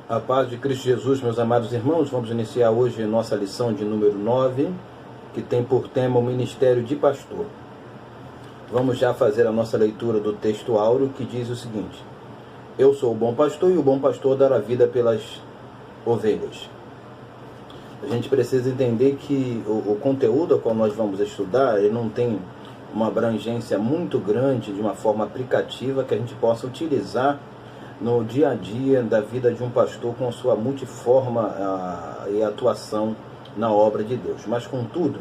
A paz de Cristo Jesus, meus amados irmãos, vamos iniciar hoje nossa lição de número 9, que tem por tema o ministério de pastor. Vamos já fazer a nossa leitura do texto áureo, que diz o seguinte: Eu sou o bom pastor e o bom pastor dará vida pelas ovelhas. A gente precisa entender que o conteúdo ao qual nós vamos estudar, ele não tem uma abrangência muito grande, de uma forma aplicativa, que a gente possa utilizar no dia a dia da vida de um pastor com sua multiforma e atuação na obra de Deus. Mas, contudo,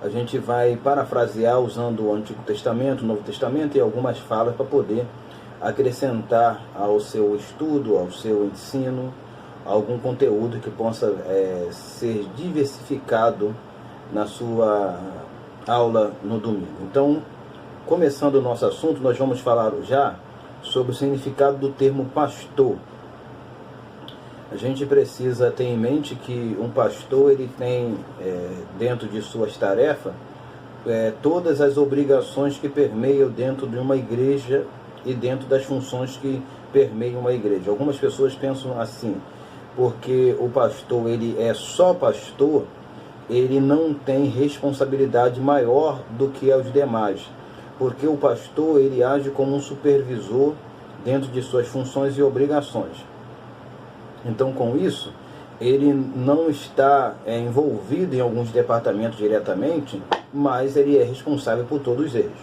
a gente vai parafrasear usando o Antigo Testamento, o Novo Testamento e algumas falas para poder acrescentar ao seu estudo, ao seu ensino, algum conteúdo que possa ser diversificado na sua aula no domingo. Então, começando o nosso assunto, nós vamos falar já sobre o significado do termo pastor. A gente precisa ter em mente que um pastor, ele tem dentro de suas tarefas todas as obrigações que permeiam dentro de uma igreja e dentro das funções que permeiam uma igreja. Algumas pessoas pensam assim: porque o pastor ele é só pastor, ele não tem responsabilidade maior do que os demais, porque o pastor ele age como um supervisor dentro de suas funções e obrigações. Então, com isso, ele não está envolvido em alguns departamentos diretamente, mas ele é responsável por todos eles.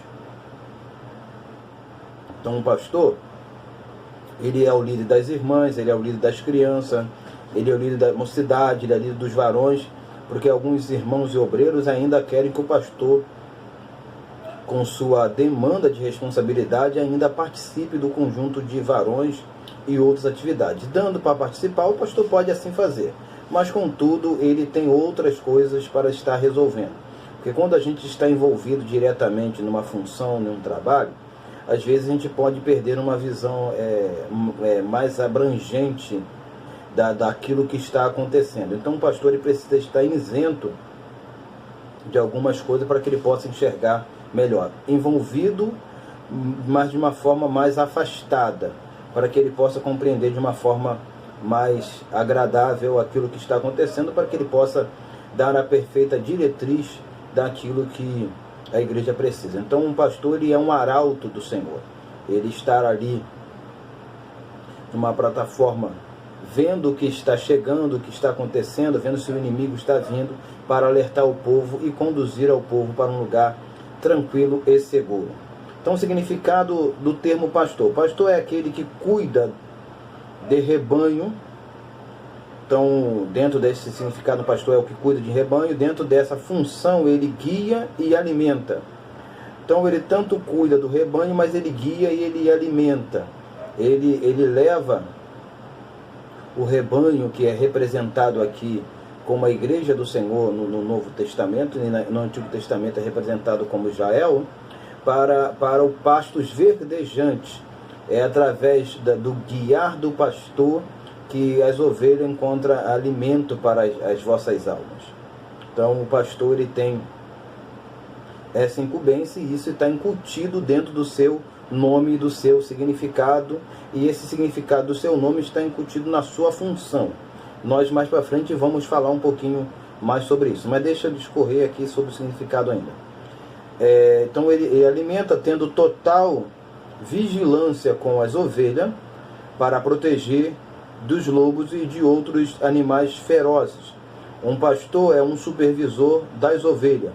Então, o pastor, ele é o líder das irmãs, ele é o líder das crianças, ele é o líder da mocidade, ele é o líder dos varões, porque alguns irmãos e obreiros ainda querem que o pastor, com sua demanda de responsabilidade, ainda participe do conjunto de varões e outras atividades. Dando para participar, o pastor pode assim fazer, mas contudo ele tem outras coisas para estar resolvendo, porque quando a gente está envolvido diretamente numa função, num trabalho, às vezes a gente pode perder uma visão mais abrangente daquilo que está acontecendo. Então o pastor ele precisa estar isento de algumas coisas para que ele possa enxergar melhor, envolvido, mas de uma forma mais afastada, para que ele possa compreender de uma forma mais agradável aquilo que está acontecendo, para que ele possa dar a perfeita diretriz daquilo que a igreja precisa. Então um pastor ele é um arauto do Senhor, ele está ali numa plataforma, vendo o que está chegando, o que está acontecendo, vendo se o inimigo está vindo, para alertar o povo e conduzir ao povo para um lugar tranquilo e seguro. Então, o significado do termo pastor: pastor é aquele que cuida de rebanho. Então, dentro desse significado, pastor é o que cuida de rebanho. Dentro dessa função, ele guia e alimenta. Então, ele tanto cuida do rebanho, mas ele guia e ele alimenta. Ele leva o rebanho, que é representado aqui como a igreja do Senhor no Novo Testamento, e no Antigo Testamento é representado como Israel, para o pastos verdejantes. É através do guiar do pastor que as ovelhas encontram alimento para as vossas almas. Então o pastor ele tem essa incumbência, e isso está incutido dentro do seu nome e do seu significado, e esse significado do seu nome está incutido na sua função. Nós mais para frente vamos falar um pouquinho mais sobre isso, mas deixa eu discorrer aqui sobre o significado ainda. Então ele alimenta tendo total vigilância com as ovelhas para proteger dos lobos e de outros animais ferozes. Um pastor é um supervisor das ovelhas.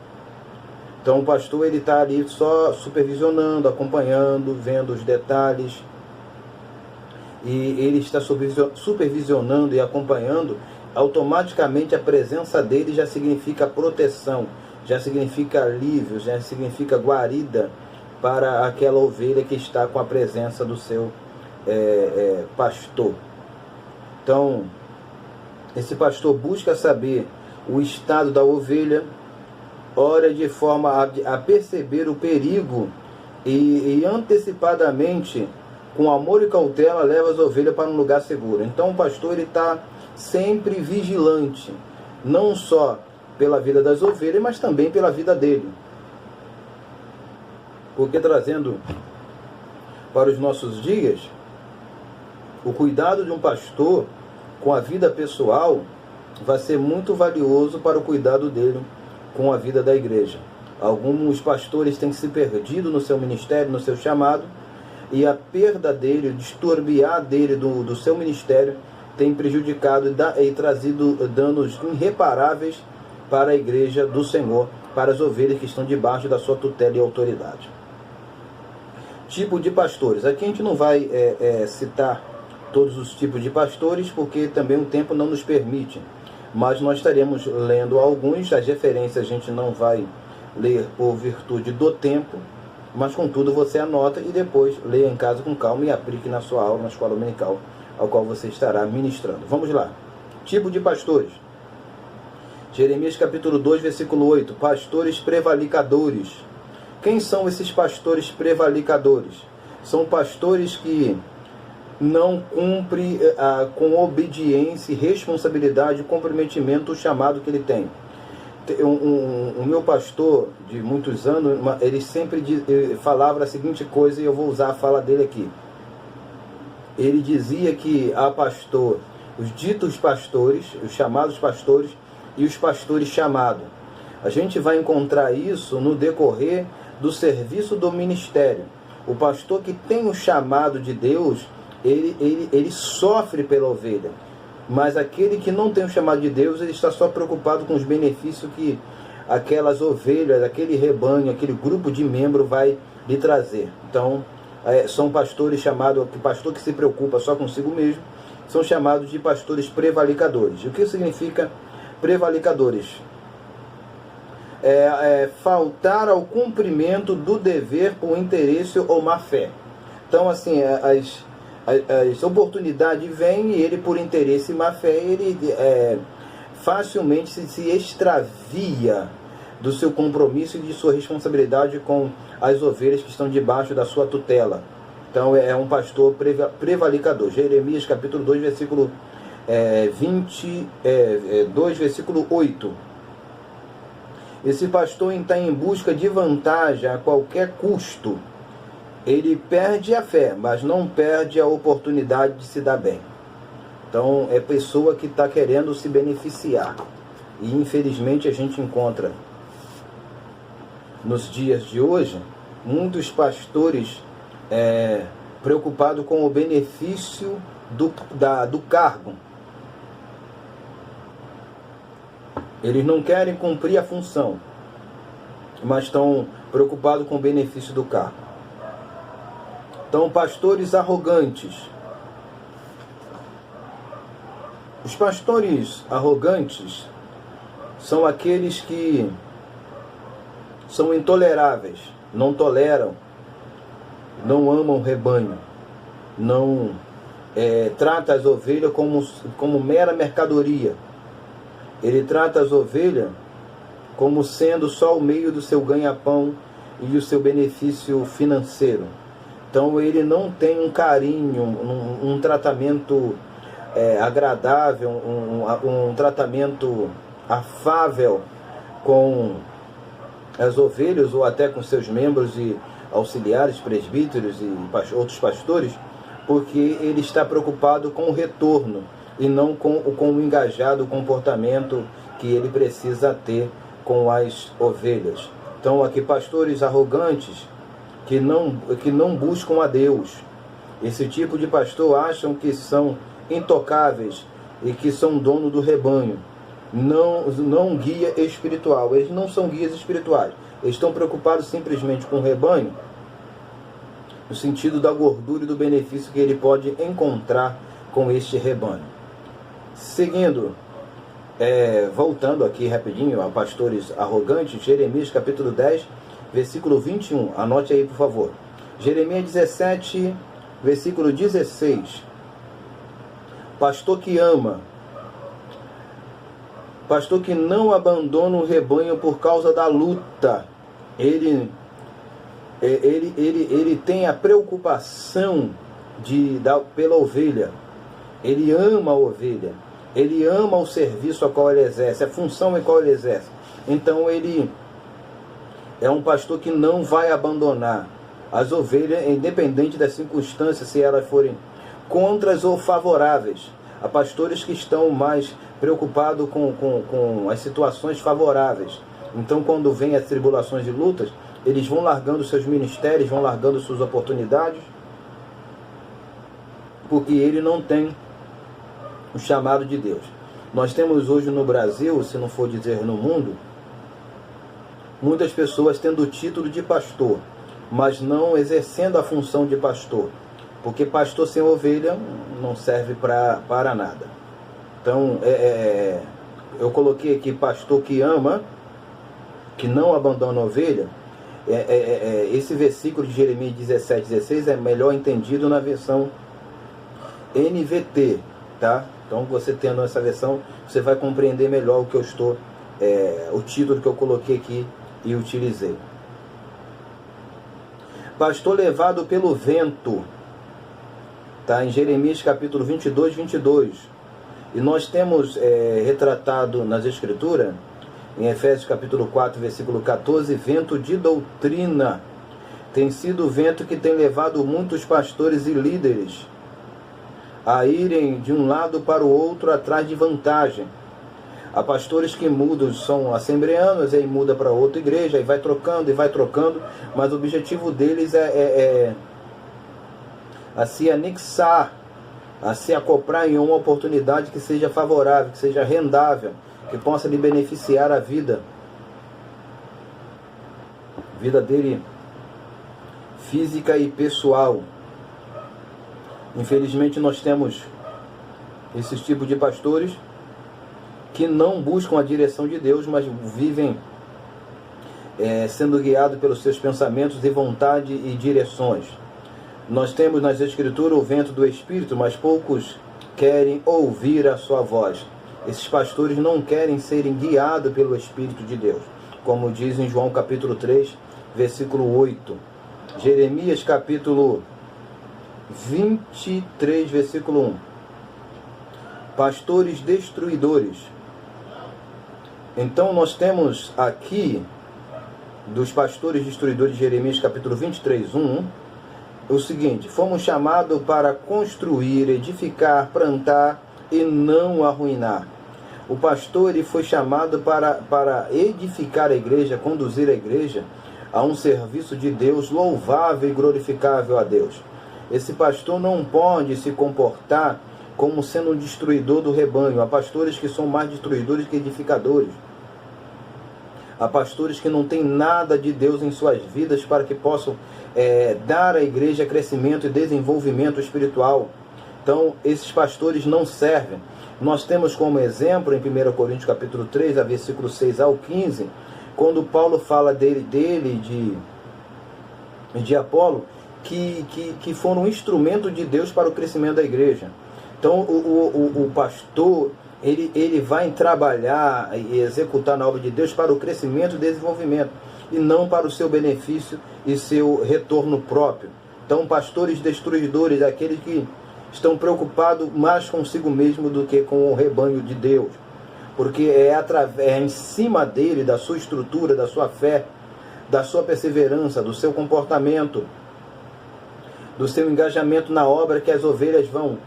Então o pastor ele está ali só supervisionando, acompanhando, vendo os detalhes, e ele está supervisionando e acompanhando. Automaticamente a presença dele já significa proteção, já significa alívio, já significa guarida para aquela ovelha que está com a presença do seu pastor. Então esse pastor busca saber o estado da ovelha, ora de forma a perceber o perigo, e antecipadamente, com amor e cautela, leva as ovelhas para um lugar seguro. Então o pastor está sempre vigilante, não só pela vida das ovelhas, mas também pela vida dele. Porque, trazendo para os nossos dias, O cuidado de um pastor com a vida pessoal vai ser muito valioso para o cuidado dele com a vida da igreja. Alguns pastores têm se perdido no seu ministério, no seu chamado, e a perda dele, o disturbiar dele do seu ministério, tem prejudicado e trazido danos irreparáveis para a igreja do Senhor, para as ovelhas que estão debaixo da sua tutela e autoridade. Tipo de pastores. Aqui a gente não vai citar todos os tipos de pastores, porque também o tempo não nos permite. Mas nós estaremos lendo alguns, as referências a gente não vai ler por virtude do tempo, mas contudo você anota e depois leia em casa com calma e aplique na sua aula, na escola dominical, ao qual você estará ministrando. Vamos lá. Tipo de pastores. Jeremias capítulo 2, versículo 8. Pastores prevaricadores. Quem são esses pastores prevaricadores? São pastores que não cumprem com obediência, responsabilidade e comprometimento o chamado que ele tem. O meu pastor de muitos anos, ele sempre falava a seguinte coisa, e eu vou usar a fala dele aqui. Ele dizia que há pastor, os ditos pastores, os chamados pastores e os pastores chamados. A gente vai encontrar isso no decorrer do serviço do ministério. O pastor que tem o chamado de Deus, ele sofre pela ovelha. Mas aquele que não tem o chamado de Deus, ele está só preocupado com os benefícios que aquelas ovelhas, aquele rebanho, aquele grupo de membros vai lhe trazer. Então, são pastores chamados, pastor que se preocupa só consigo mesmo, são chamados de pastores prevaricadores. O que significa prevaricadores? Faltar ao cumprimento do dever por interesse ou má fé. Então, assim, as oportunidades vêm e ele, por interesse e má fé, ele facilmente se extravia do seu compromisso e de sua responsabilidade com as ovelhas que estão debaixo da sua tutela. Então é um pastor prevaricador. Jeremias capítulo 2, versículo 2, versículo 8. Esse pastor está em busca de vantagem a qualquer custo. Ele perde a fé, mas não perde a oportunidade de se dar bem. Então é pessoa que está querendo se beneficiar. E infelizmente a gente encontra nos dias de hoje muitos pastores preocupados com o benefício do cargo. Eles não querem cumprir a função, mas estão preocupados com o benefício do cargo. Então, pastores arrogantes. Os pastores arrogantes são aqueles que são intoleráveis, não toleram, não amam o rebanho, não trata as ovelhas como mera mercadoria. Ele trata as ovelhas como sendo só o meio do seu ganha-pão e o seu benefício financeiro. Então ele não tem um carinho, um tratamento agradável, um tratamento afável com as ovelhas ou até com seus membros e auxiliares, presbíteros e outros pastores, porque ele está preocupado com o retorno e não com o engajado comportamento que ele precisa ter com as ovelhas. Então aqui pastores arrogantes que não buscam a Deus. Esse tipo de pastor acham que são intocáveis e que são dono do rebanho. Não guia espiritual. Eles não são guias espirituais. Eles estão preocupados simplesmente com o rebanho, no sentido da gordura e do benefício que ele pode encontrar com este rebanho. Seguindo, voltando aqui rapidinho a pastores arrogantes, Jeremias capítulo 10, versículo 21. Anote aí, por favor. Jeremias 17, versículo 16. Pastor que ama. Pastor que não abandona o rebanho por causa da luta. Ele tem a preocupação pela ovelha. Ele ama a ovelha. Ele ama o serviço a qual ele exerce, a função a qual ele exerce. Então ele é um pastor que não vai abandonar as ovelhas, independente das circunstâncias, se elas forem contras ou favoráveis. Há pastores que estão mais preocupados com as situações favoráveis. Então, quando vem as tribulações e lutas, eles vão largando seus ministérios, vão largando suas oportunidades, porque ele não tem o chamado de Deus. Nós temos hoje no Brasil, se não for dizer no mundo, muitas pessoas tendo o título de pastor, mas não exercendo a função de pastor, porque pastor sem ovelha não serve para nada. Então, eu coloquei aqui pastor que ama, que não abandona a ovelha. Esse versículo de Jeremias 17:16 é melhor entendido na versão NVT, tá? Então, você tendo essa versão, você vai compreender melhor o que eu estou, o título que eu coloquei aqui e utilizei. Pastor levado pelo vento, tá? Em Jeremias capítulo 22. E nós temos retratado nas Escrituras, em Efésios capítulo 4, versículo 14, vento de doutrina. Tem sido o vento que tem levado muitos pastores e líderes a irem de um lado para o outro atrás de vantagem. Há pastores que mudam, são assembleanos, aí muda para outra igreja, aí vai trocando, mas o objetivo deles é a se anexar, a se acoplar em uma oportunidade que seja favorável, que seja rendável, que possa lhe beneficiar a vida dele física e pessoal. Infelizmente nós temos esses tipos de pastores que não buscam a direção de Deus, mas vivem sendo guiados pelos seus pensamentos e vontade e direções. Nós temos nas Escrituras o vento do Espírito, mas poucos querem ouvir a sua voz. Esses pastores não querem serem guiados pelo Espírito de Deus, como diz em João capítulo 3, versículo 8. Jeremias capítulo 23, versículo 1. Pastores destruidores. Então nós temos aqui, dos pastores destruidores de Jeremias capítulo 23, 1, o seguinte: fomos chamados para construir, edificar, plantar e não arruinar. O pastor ele foi chamado para edificar a igreja, conduzir a igreja a um serviço de Deus louvável e glorificável a Deus. Esse pastor não pode se comportar como sendo um destruidor do rebanho. Há pastores que são mais destruidores que edificadores. Há pastores que não têm nada de Deus em suas vidas para que possam dar à igreja crescimento e desenvolvimento espiritual. Então, esses pastores não servem. Nós temos como exemplo, em 1 Coríntios capítulo 3, a versículo 6 ao 15, quando Paulo fala dele de Apolo, que foram um instrumento de Deus para o crescimento da igreja. Então, o pastor, ele vai trabalhar e executar na obra de Deus para o crescimento e desenvolvimento, e não para o seu benefício e seu retorno próprio. Então, pastores destruidores, aqueles que estão preocupados mais consigo mesmo do que com o rebanho de Deus, porque é em cima dele, da sua estrutura, da sua fé, da sua perseverança, do seu comportamento, do seu engajamento na obra, que as ovelhas vão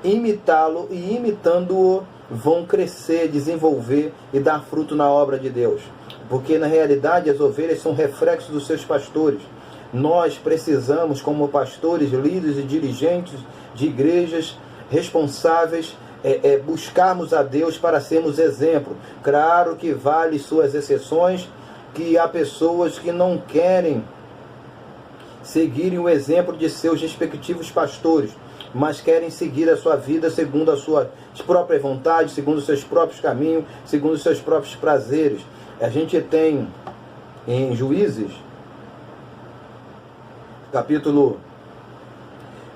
imitá-lo, e imitando-o vão crescer, desenvolver e dar fruto na obra de Deus. Porque na realidade as ovelhas são reflexos dos seus pastores. Nós precisamos, como pastores, líderes e dirigentes de igrejas responsáveis, buscarmos a Deus para sermos exemplo. Claro que vale suas exceções, que há pessoas que não querem seguirem o exemplo de seus respectivos pastores, mas querem seguir a sua vida segundo as suas próprias vontades, segundo os seus próprios caminhos, segundo os seus próprios prazeres. A gente tem em Juízes, capítulo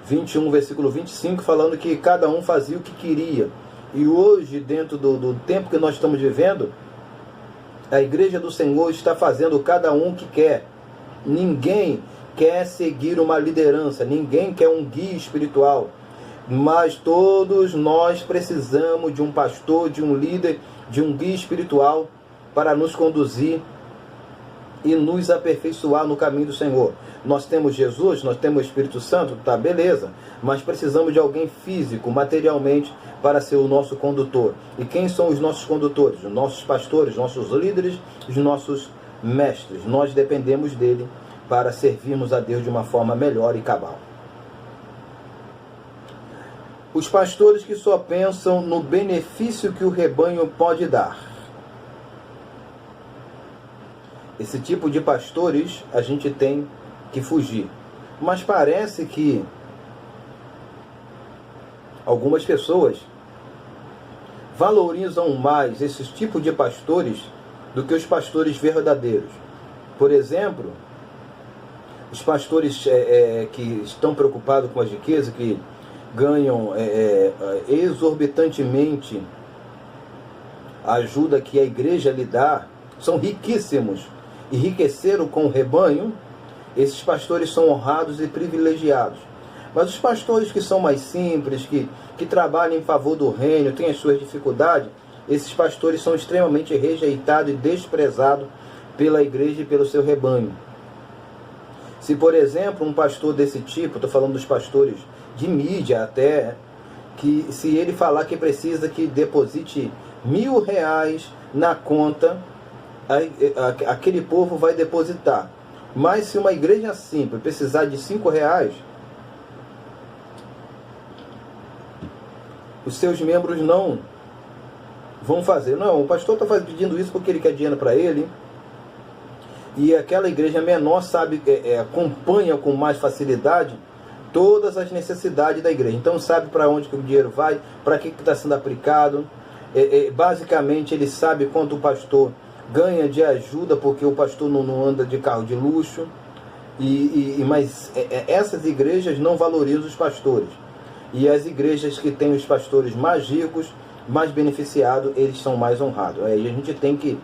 21, versículo 25, falando que cada um fazia o que queria. E hoje, dentro do tempo que nós estamos vivendo, a igreja do Senhor está fazendo cada um o que quer. Ninguém quer seguir uma liderança, ninguém quer um guia espiritual, mas todos nós precisamos de um pastor, de um líder, de um guia espiritual para nos conduzir e nos aperfeiçoar no caminho do Senhor. Nós temos Jesus, nós temos o Espírito Santo, tá, beleza, mas precisamos de alguém físico, materialmente, para ser o nosso condutor. E quem são os nossos condutores? Os nossos pastores, nossos líderes, os nossos mestres. Nós dependemos dele para servirmos a Deus de uma forma melhor e cabal. Os pastores que só pensam no benefício que o rebanho pode dar. Esse tipo de pastores a gente tem que fugir. Mas parece que algumas pessoas valorizam mais esses tipos de pastores do que os pastores verdadeiros. Por exemplo, os pastores que estão preocupados com as riquezas, que ganham exorbitantemente a ajuda que a igreja lhe dá, são riquíssimos, enriqueceram com o rebanho. Esses pastores são honrados e privilegiados. Mas os pastores que são mais simples, que trabalham em favor do reino, têm as suas dificuldades, esses pastores são extremamente rejeitados e desprezados pela igreja e pelo seu rebanho. Se, por exemplo, um pastor desse tipo, estou falando dos pastores de mídia até, que se ele falar que precisa que deposite R$1.000 na conta, aquele povo vai depositar. Mas se uma igreja simples precisar de R$5, os seus membros não vão fazer. Não, o pastor está pedindo isso porque ele quer dinheiro para ele. E aquela igreja menor acompanha com mais facilidade todas as necessidades da igreja. Então sabe para onde que o dinheiro vai, para que está sendo aplicado. Basicamente ele sabe quanto o pastor ganha de ajuda, porque o pastor não anda de carro de luxo. Mas essas igrejas não valorizam os pastores. E as igrejas que têm os pastores mais ricos, mais beneficiados, eles são mais honrados. Aí a gente tem que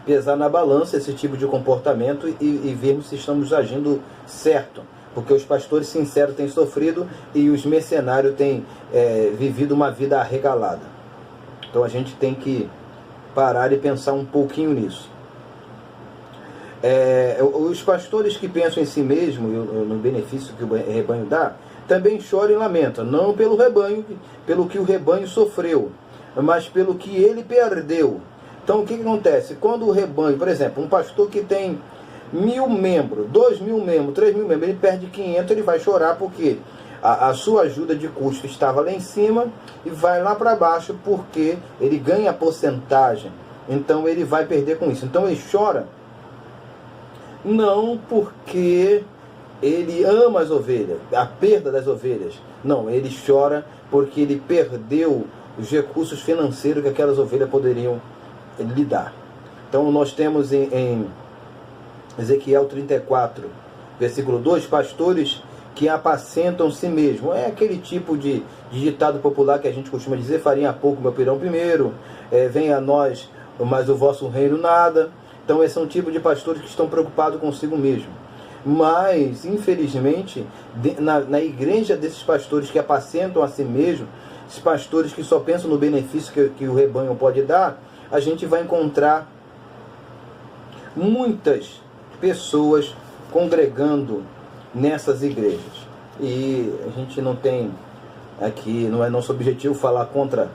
pesar na balança esse tipo de comportamento e vermos se estamos agindo certo. Porque os pastores sinceros têm sofrido e os mercenários têm vivido uma vida arregalada. Então a gente tem que parar e pensar um pouquinho nisso. Os pastores que pensam em si mesmo, no benefício que o rebanho dá, também choram e lamentam, não pelo rebanho, pelo que o rebanho sofreu, mas pelo que ele perdeu. Então o que acontece? Quando o rebanho, por exemplo, um pastor que tem 1.000 membros, 2.000 membros, 3.000 membros, ele perde 500, ele vai chorar porque a sua ajuda de custo estava lá em cima e vai lá para baixo porque ele ganha porcentagem. Então ele vai perder com isso. Então ele chora não porque ele ama as ovelhas, a perda das ovelhas. Não, ele chora porque ele perdeu os recursos financeiros que aquelas ovelhas poderiam lhe dar. Então nós temos em Ezequiel 34, versículo 2, pastores que apacentam si mesmos. É aquele tipo de ditado popular que a gente costuma dizer: farinha pouco, meu pirão primeiro, venha a nós, mas o vosso reino nada. Então esse é um tipo de pastores que estão preocupados consigo mesmo. Mas, infelizmente, na igreja desses pastores que apacentam a si mesmo, esses pastores que só pensam no benefício que o rebanho pode dar, a gente vai encontrar muitas pessoas congregando nessas igrejas. E a gente não tem aqui, não é nosso objetivo falar contra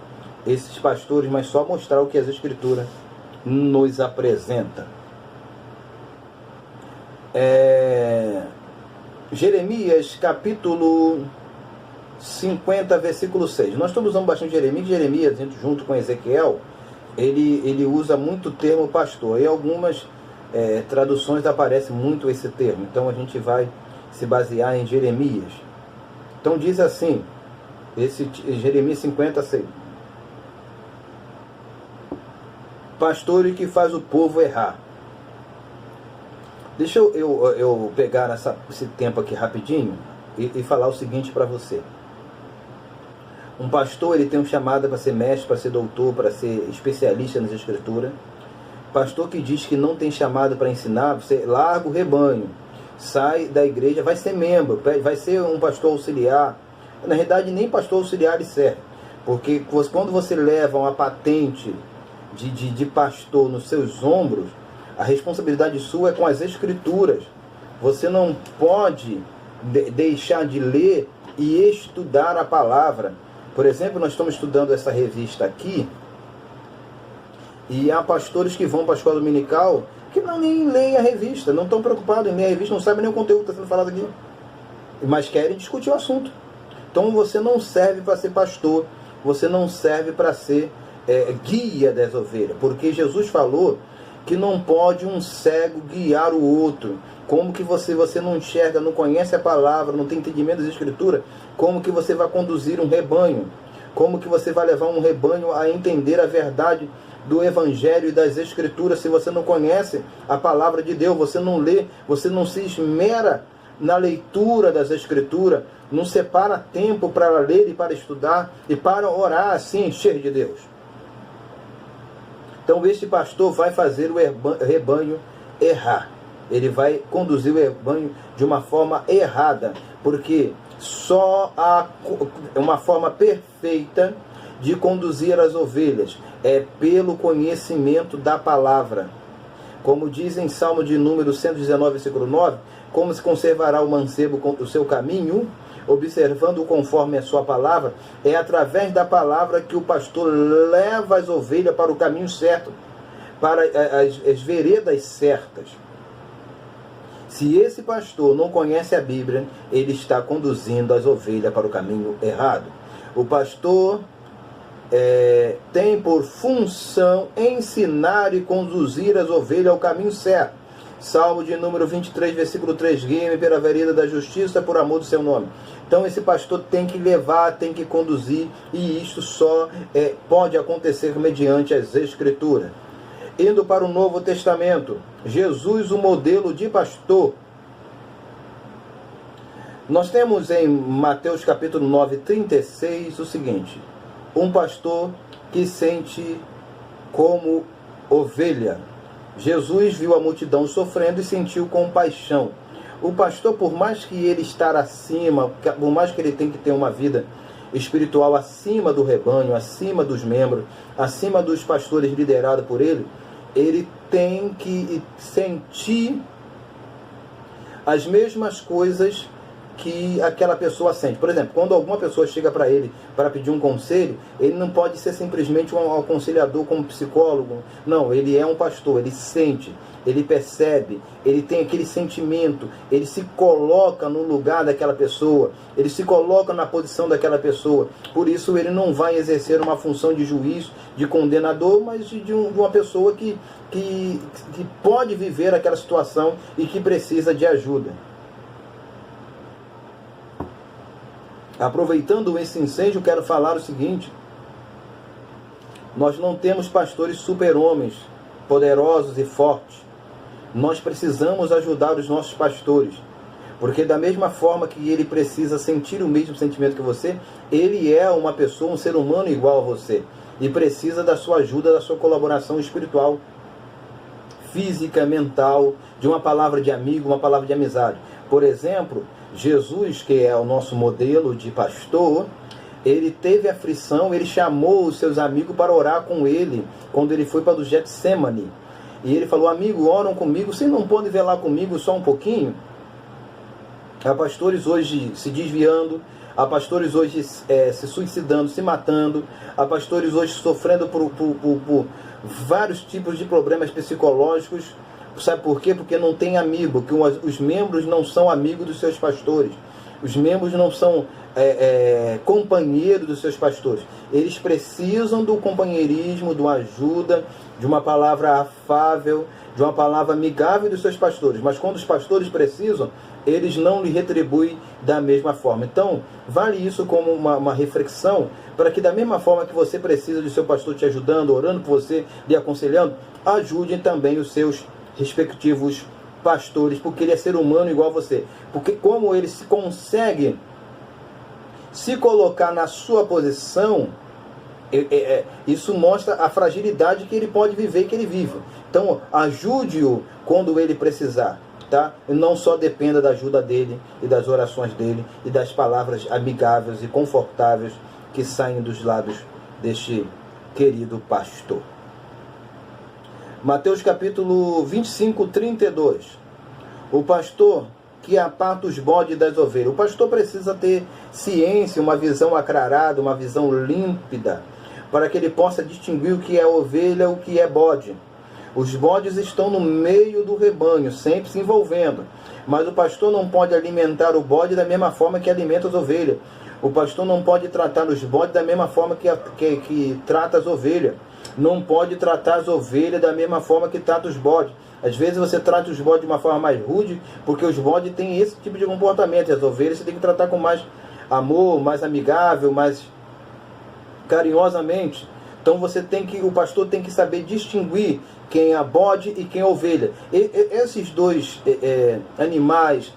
esses pastores, mas só mostrar o que as Escrituras nos apresenta. Jeremias capítulo 50, versículo 6. Nós estamos usando bastante Jeremias junto com Ezequiel. Ele usa muito o termo pastor. Em algumas traduções aparece muito esse termo. Então a gente vai se basear em Jeremias. Então diz assim, Jeremias 50, 6. Pastor que faz o povo errar. Deixa eu pegar esse tempo aqui rapidinho e falar o seguinte para você. Um pastor, ele tem um chamado para ser mestre, para ser doutor, para ser especialista nas escrituras. Pastor que diz que não tem chamado para ensinar, você larga o rebanho, sai da igreja, vai ser membro, vai ser um pastor auxiliar. Na realidade, nem pastor auxiliar ele serve. Porque quando você leva uma patente de pastor nos seus ombros, A responsabilidade sua é com as Escrituras. Você não pode deixar de ler e estudar a palavra. Por exemplo, nós estamos estudando essa revista aqui, e há pastores que vão para a escola dominical que nem leem a revista, não estão preocupados em ler a revista, não sabem nem o conteúdo que está sendo falado aqui, mas querem discutir o assunto. Então você não serve para ser pastor, você não serve para ser guia das ovelhas, porque Jesus falou que não pode um cego guiar o outro. Como que você não enxerga, não conhece a palavra, não tem entendimento das Escrituras, como que você vai conduzir um rebanho? Como que você vai levar um rebanho a entender a verdade do Evangelho e das Escrituras se você não conhece a palavra de Deus, você não lê, você não se esmera na leitura das Escrituras, não separa tempo para ler e para estudar e para orar assim, encher de Deus. Então este pastor vai fazer o rebanho errar. Ele vai conduzir o rebanho de uma forma errada, porque só há uma forma perfeita de conduzir as ovelhas é pelo conhecimento da palavra. Como diz em Salmo de número 119, versículo 9, como se conservará o mancebo o seu caminho, observando conforme a sua palavra, é através da palavra que o pastor leva as ovelhas para o caminho certo, para as veredas certas. Se esse pastor não conhece a Bíblia, ele está conduzindo as ovelhas para o caminho errado. O pastor tem por função ensinar e conduzir as ovelhas ao caminho certo. Salmo de número 23, versículo 3, guia-me pela vereda da justiça por amor do seu nome. Então esse pastor tem que levar, tem que conduzir, e isto só pode acontecer mediante as Escrituras. Indo para o Novo Testamento, Jesus, o modelo de pastor. Nós temos em Mateus capítulo 9, 36, o seguinte: um pastor que sente como ovelha. Jesus viu a multidão sofrendo e sentiu compaixão. O pastor, por mais que ele estar acima, por mais que ele tenha que ter uma vida espiritual acima do rebanho, acima dos membros, acima dos pastores liderados por ele tem que sentir as mesmas coisas que aquela pessoa sente. Por exemplo, quando alguma pessoa chega para ele para pedir um conselho, ele não pode ser simplesmente um aconselhador como psicólogo. Não, ele é um pastor, ele sente, ele percebe, ele tem aquele sentimento, ele se coloca no lugar daquela pessoa, ele se coloca na posição daquela pessoa. Por isso ele não vai exercer uma função de juiz, de condenador, mas de uma pessoa que pode viver aquela situação e que precisa de ajuda. Aproveitando esse incêndio, quero falar o seguinte: nós não temos pastores super-homens, poderosos e fortes. Nós precisamos ajudar os nossos pastores, porque da mesma forma que ele precisa sentir o mesmo sentimento que você, ele é uma pessoa, um ser humano igual a você, e precisa da sua ajuda, da sua colaboração espiritual, física, mental, de uma palavra de amigo, uma palavra de amizade. Por exemplo, Jesus, que é o nosso modelo de pastor, ele teve aflição, ele chamou os seus amigos para orar com ele, quando ele foi para o Getsemane. E ele falou: amigo, oram comigo, vocês não podem velar comigo só um pouquinho? Há pastores hoje se desviando, há pastores hoje se suicidando, se matando, há pastores hoje sofrendo por vários tipos de problemas psicológicos. Sabe por quê? Porque não tem amigo, que os membros não são amigos dos seus pastores. Os membros não são companheiros dos seus pastores. Eles precisam do companheirismo, de uma ajuda, de uma palavra afável, de uma palavra amigável dos seus pastores. Mas quando os pastores precisam, eles não lhe retribuem da mesma forma. Então, vale isso como uma reflexão, para que da mesma forma que você precisa do seu pastor te ajudando, orando por você, lhe aconselhando, ajudem também os seus respectivos pastores, porque ele é ser humano igual a você. Porque como ele consegue se colocar na sua posição, isso mostra a fragilidade que ele pode viver e que ele vive. Então, ajude-o quando ele precisar, tá? E não só dependa da ajuda dele e das orações dele e das palavras amigáveis e confortáveis que saem dos lábios deste querido pastor. Mateus capítulo 25, 32. O pastor que aparta os bodes das ovelhas. O pastor precisa ter ciência, uma visão aclarada, uma visão límpida, para que ele possa distinguir o que é ovelha e o que é bode. Os bodes estão no meio do rebanho, sempre se envolvendo. Mas o pastor não pode alimentar o bode da mesma forma que alimenta as ovelhas. O pastor não pode tratar os bodes da mesma forma que trata as ovelhas. Não pode tratar as ovelhas da mesma forma que trata os bodes. Às vezes você trata os bodes de uma forma mais rude, porque os bodes têm esse tipo de comportamento. E as ovelhas você tem que tratar com mais amor, mais amigável, mais carinhosamente. Então o pastor tem que saber distinguir quem é bode e quem é ovelha. Esses dois animais,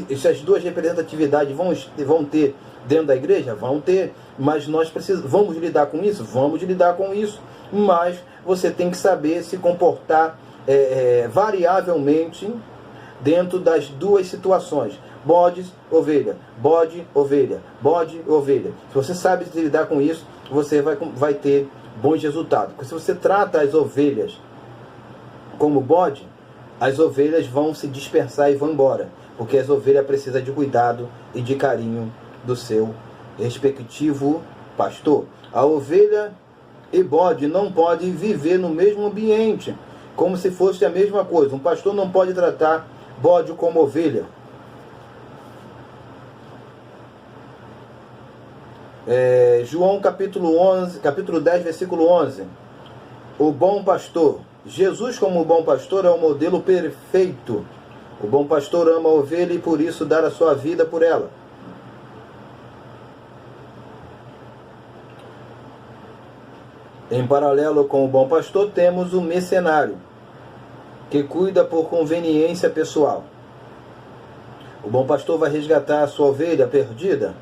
essas duas representatividades vão ter dentro da igreja? Vão ter, mas nós vamos lidar com isso? Vamos lidar com isso, mas você tem que saber se comportar variavelmente dentro das duas situações. Bodes, ovelha, bode, ovelha, bode, ovelha. Se você sabe lidar com isso, você vai ter bons resultados. Porque se você trata as ovelhas como bode, as ovelhas vão se dispersar e vão embora. Porque as ovelhas precisam de cuidado e de carinho do seu respectivo pastor. A ovelha e bode não podem viver no mesmo ambiente, como se fosse a mesma coisa. Um pastor não pode tratar bode como ovelha. João capítulo 10, versículo 11. O bom pastor. Jesus, como bom pastor, é o modelo perfeito. O bom pastor ama a ovelha e por isso dá a sua vida por ela. Em paralelo com o bom pastor, temos o mercenário, que cuida por conveniência pessoal. O bom pastor vai resgatar a sua ovelha perdida.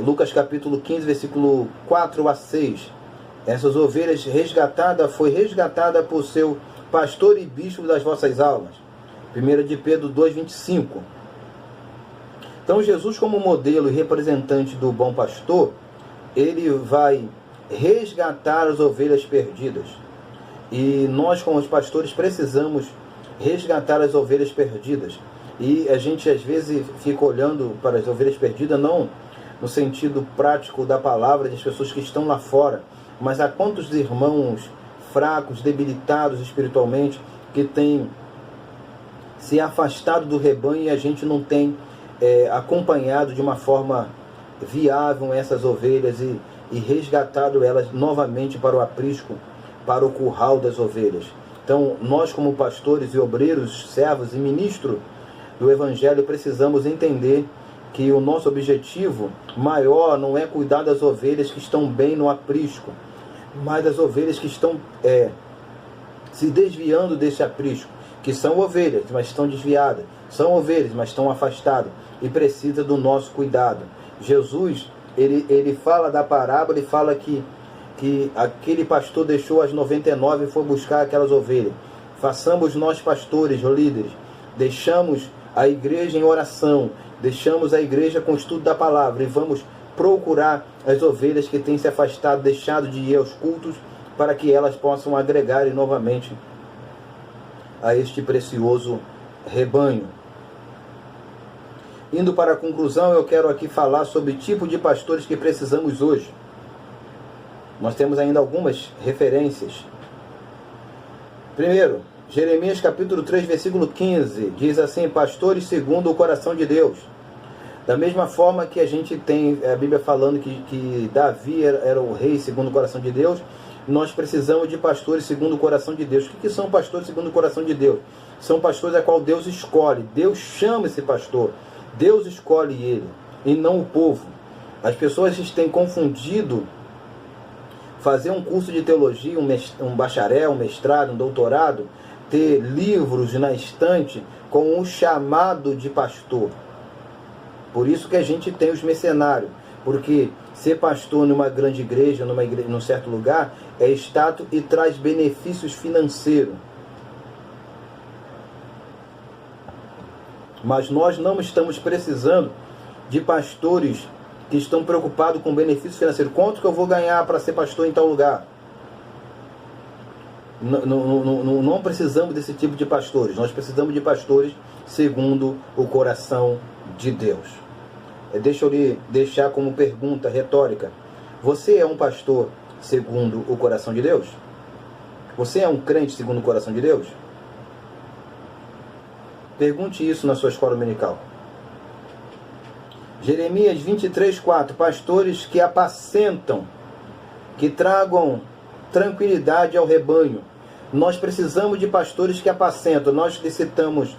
Lucas capítulo 15, versículo 4 a 6. Essas ovelhas foi resgatada por seu pastor e bispo das vossas almas. 1 de Pedro 2, 25. Então Jesus, como modelo e representante do bom pastor, ele vai resgatar as ovelhas perdidas. E nós, como os pastores, precisamos resgatar as ovelhas perdidas. E a gente às vezes fica olhando para as ovelhas perdidas, não no sentido prático da palavra, das pessoas que estão lá fora, mas há quantos irmãos fracos, debilitados espiritualmente, que têm se afastado do rebanho e a gente não tem acompanhado de uma forma viável essas ovelhas e resgatado elas novamente para o aprisco, para o curral das ovelhas. Então, nós como pastores e obreiros, servos e ministros do Evangelho, precisamos entender que o nosso objetivo maior não é cuidar das ovelhas que estão bem no aprisco, mas das ovelhas que estão se desviando desse aprisco, que são ovelhas, mas estão desviadas, são ovelhas, mas estão afastadas e precisa do nosso cuidado. Jesus, ele fala da parábola e fala que aquele pastor deixou as 99 e foi buscar aquelas ovelhas. Façamos nós pastores, líderes, deixamos a igreja em oração, deixamos a igreja com o estudo da palavra e vamos procurar as ovelhas que têm se afastado, deixado de ir aos cultos, para que elas possam agregar novamente a este precioso rebanho. Indo para a conclusão, eu quero aqui falar sobre o tipo de pastores que precisamos hoje. Nós temos ainda algumas referências. Primeiro, Jeremias capítulo 3, versículo 15, diz assim: pastores segundo o coração de Deus. Da mesma forma que a gente tem a Bíblia falando que Davi era o rei segundo o coração de Deus, nós precisamos de pastores segundo o coração de Deus. O que são pastores segundo o coração de Deus? São pastores a qual Deus escolhe. Deus chama esse pastor. Deus escolhe ele, e não o povo. As pessoas têm confundido fazer um curso de teologia, um bacharel, um mestrado, um doutorado, ter livros na estante com um chamado de pastor. Por isso que a gente tem os mercenários, porque ser pastor numa grande igreja, num certo lugar, é status e traz benefícios financeiros. Mas nós não estamos precisando de pastores que estão preocupados com benefício financeiro. Quanto que eu vou ganhar para ser pastor em tal lugar? Não precisamos desse tipo de pastores. Nós precisamos de pastores segundo o coração de Deus. Deixa eu lhe deixar como pergunta retórica. Você é um pastor segundo o coração de Deus? Você é um crente segundo o coração de Deus? Pergunte isso na sua escola dominical. Jeremias 23:4. Pastores que apacentam, que tragam tranquilidade ao rebanho. Nós precisamos de pastores que apacentam. Nós citamos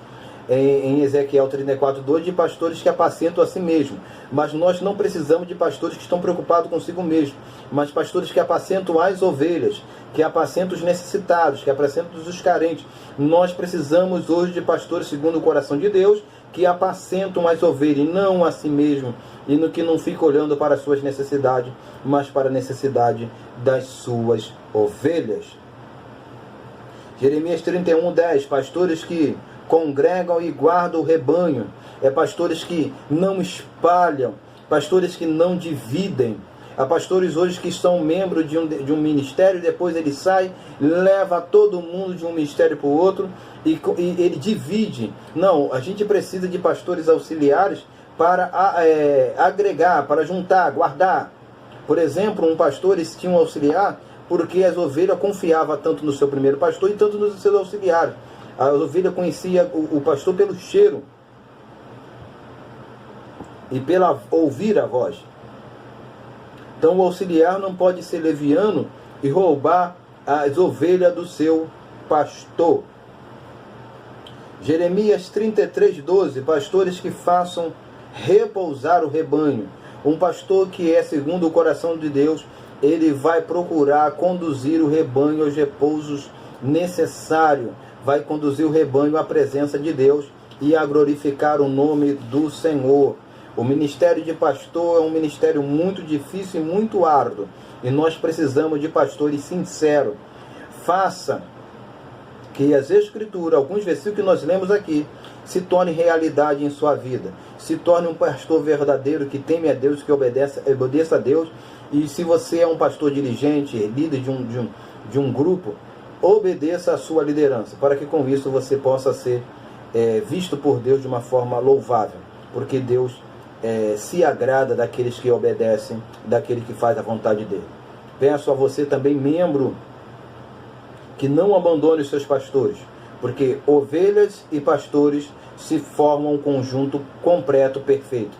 em Ezequiel 34:2 de pastores que apacentam a si mesmo. Mas nós não precisamos de pastores que estão preocupados consigo mesmo, mas pastores que apacentam as ovelhas, que apacentam os necessitados, que apacentam os carentes. Nós precisamos hoje de pastores segundo o coração de Deus, que apacentam as ovelhas, e não a si mesmo, e no que não fica olhando para as suas necessidades, mas para a necessidade das suas ovelhas. Jeremias 31:10, pastores que congregam e guardam o rebanho, pastores que não espalham, pastores que não dividem. Há pastores hoje que são membros de um ministério, depois ele sai, leva todo mundo de um ministério para o outro e ele divide. Não, a gente precisa de pastores auxiliares para agregar, para juntar, guardar. Por exemplo, um pastor tinha um auxiliar porque as ovelhas confiavam tanto no seu primeiro pastor e tanto nos seus auxiliares. A ovelha conhecia o pastor pelo cheiro e pela ouvir a voz. Então o auxiliar não pode ser leviano e roubar as ovelhas do seu pastor. Jeremias 33:12, pastores que façam repousar o rebanho. Um pastor que é segundo o coração de Deus, ele vai procurar conduzir o rebanho aos repousos necessários, vai conduzir o rebanho à presença de Deus e a glorificar o nome do Senhor. O ministério de pastor é um ministério muito difícil e muito árduo, e nós precisamos de pastores sinceros. Faça que as Escrituras, alguns versículos que nós lemos aqui, se tornem realidade em sua vida. Se torne um pastor verdadeiro que teme a Deus, que obedeça a Deus. E se você é um pastor dirigente, líder de um grupo, obedeça a sua liderança, para que com isso você possa ser visto por Deus de uma forma louvável, porque Deus se agrada daqueles que obedecem, daquele que faz a vontade dele. Peço a você também, membro, que não abandone os seus pastores, porque ovelhas e pastores se formam um conjunto completo, perfeito.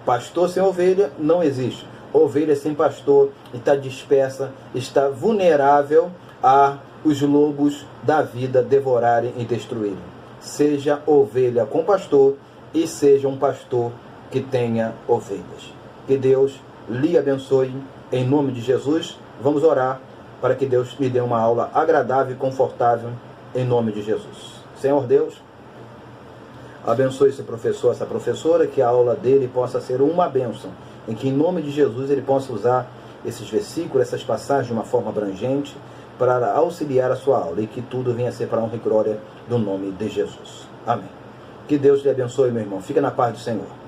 Pastor sem ovelha não existe. Ovelha sem pastor está dispersa, está vulnerável a os lobos da vida devorarem e destruírem. Seja ovelha com pastor e seja um pastor que tenha ovelhas. Que Deus lhe abençoe em nome de Jesus. Vamos orar para que Deus lhe dê uma aula agradável e confortável em nome de Jesus. Senhor Deus, abençoe esse professor, essa professora, que a aula dele possa ser uma bênção, em que em nome de Jesus ele possa usar esses versículos, essas passagens de uma forma abrangente para auxiliar a sua aula, e que tudo venha a ser para a honra e glória do nome de Jesus. Amém. Que Deus lhe abençoe, meu irmão. Fica na paz do Senhor.